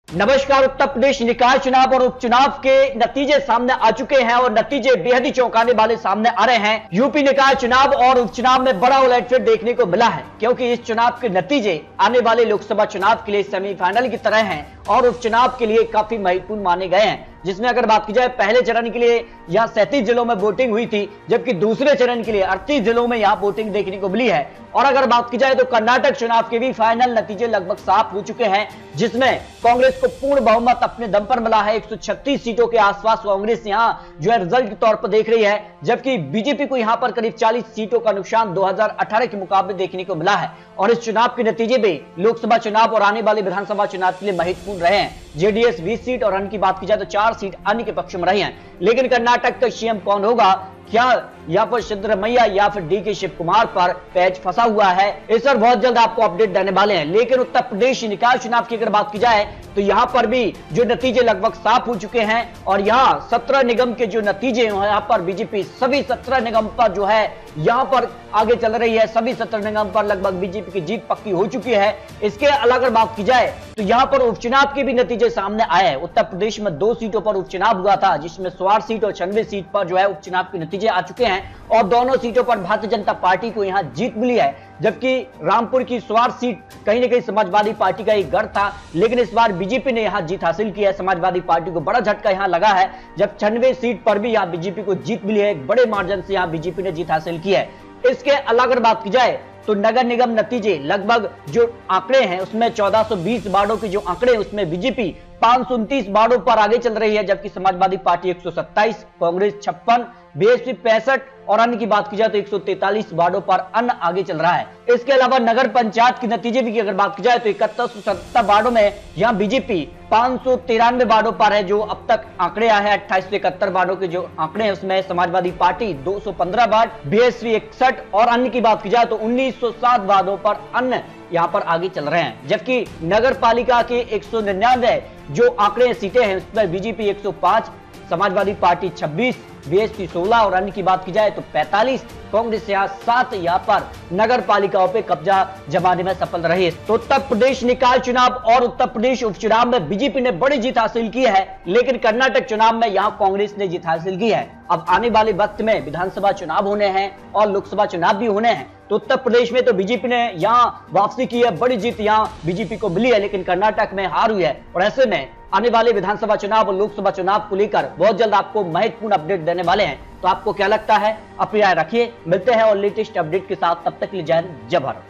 नमस्कार। उत्तर प्रदेश निकाय चुनाव और उपचुनाव के नतीजे सामने आ चुके हैं और नतीजे बेहद ही चौंकाने वाले सामने आ रहे हैं। यूपी निकाय चुनाव और उपचुनाव में बड़ा उलटफेर देखने को मिला है, क्योंकि इस चुनाव के नतीजे आने वाले लोकसभा चुनाव के लिए सेमीफाइनल की तरह हैं और उपचुनाव के लिए काफी महत्वपूर्ण माने गए हैं। जिसमें अगर बात की जाए पहले चरण के लिए यहाँ 37 जिलों में वोटिंग हुई थी, जबकि दूसरे चरण के लिए 38 जिलों में यहाँ वोटिंग देखने को मिली है। और अगर बात की जाए तो कर्नाटक चुनाव के भी फाइनल नतीजे लगभग साफ हो चुके हैं, जिसमें कांग्रेस को पूर्ण बहुमत अपने दम पर मिला है। 136 सीटों के आसपास कांग्रेस यहाँ जो है रिजल्ट के तौर पर देख रही है, जबकि बीजेपी को यहाँ पर करीब 40 सीटों का नुकसान 2018 के मुकाबले देखने को मिला है। और इस चुनाव के नतीजे भी लोकसभा चुनाव और आने वाले विधानसभा चुनाव के लिए महत्वपूर्ण रहे हैं। जेडीएस 20 सीट और अन्य की बात की जाए तो 4 सीट अन्य के पक्ष में रही हैं। लेकिन कर्नाटक का सीएम कौन होगा, क्या यहाँ पर सिद्धरमैया या फिर डीके शिव कुमार पर पैच फंसा हुआ है, इस पर बहुत जल्द आपको अपडेट देने वाले हैं। लेकिन उत्तर प्रदेश निकाय चुनाव की अगर बात की जाए तो यहाँ पर भी जो नतीजे लगभग साफ हो चुके हैं और यहाँ 17 निगम के जो नतीजे हैं, यहाँ पर बीजेपी सभी 17 निगम पर जो है यहाँ पर आगे चल रही है। सभी 17 निगम पर लगभग बीजेपी की जीत पक्की हो चुकी है। इसके अलावा अगर बात की जाए तो यहाँ पर उपचुनाव के भी नतीजे सामने आए हैं। उत्तर प्रदेश में 2 सीटों पर उपचुनाव हुआ था, जिसमें 16 सीट और 96 सीट पर जो है उपचुनाव के नतीजे आ चुके हैं और दोनों सीटों पर भारतीय जनता पार्टी को यहाँ जीत मिली है। जबकि रामपुर की 16 सीट कहीं ना कहीं समाजवादी पार्टी का एक गढ़ था, लेकिन इस बार बीजेपी ने यहाँ जीत हासिल की है। समाजवादी पार्टी को बड़ा झटका यहाँ लगा है, जब 96 सीट पर भी यहाँ बीजेपी को जीत मिली है। एक बड़े मार्जिन से यहाँ बीजेपी ने जीत हासिल की है। इसके अलावा अगर बात की जाए तो नगर निगम नतीजे लगभग जो आंकड़े हैं उसमें 1420 वार्डों के जो आंकड़े हैं उसमें बीजेपी 529 वार्डों पर आगे चल रही है, जबकि समाजवादी पार्टी 127, कांग्रेस 56, बीएसपी 65 और अन्य की बात की जाए तो 143 वार्डों पर अन्य आगे चल रहा है। इसके अलावा नगर पंचायत के नतीजे की अगर बात की जाए तो 7170 वार्डों में यहाँ बीजेपी 593 वार्डों पर है, जो अब तक आंकड़े आए हैं। 28 से 71 वार्डों के जो आंकड़े हैं उसमें समाजवादी पार्टी 215 वार्ड, बीएसपी 61 और अन्य की बात की जाए तो 1907 वार्डों पर अन्य यहाँ पर आगे चल रहे हैं। जबकि नगर पालिका के 199 जो आंकड़े सीटें हैं उसमें बीजेपी 105, समाजवादी पार्टी 26, बीएसपी 16 और अन्य की बात की जाए तो 45, कांग्रेस यहाँ 7 यहाँ पर नगर पालिकाओं पे कब्जा जमाने में सफल रही है। तो उत्तर प्रदेश निकाय चुनाव और उत्तर प्रदेश उपचुनाव में बीजेपी ने बड़ी जीत हासिल की है, लेकिन कर्नाटक चुनाव में यहाँ कांग्रेस ने जीत हासिल की है। अब आने वाले वक्त में विधानसभा चुनाव होने हैं और लोकसभा चुनाव भी होने हैं, तो उत्तर प्रदेश में तो बीजेपी ने यहाँ वापसी की है, बड़ी जीत यहाँ बीजेपी को मिली है, लेकिन कर्नाटक में हार हुई है। और ऐसे में आने वाले विधानसभा चुनाव और लोकसभा चुनाव को लेकर बहुत जल्द आपको महत्वपूर्ण अपडेट देने वाले हैं। तो आपको क्या लगता है, अपनी राय रखिए। मिलते हैं और लेटेस्ट अपडेट के साथ, तब तक के लिए जय हिंद, जय भारत।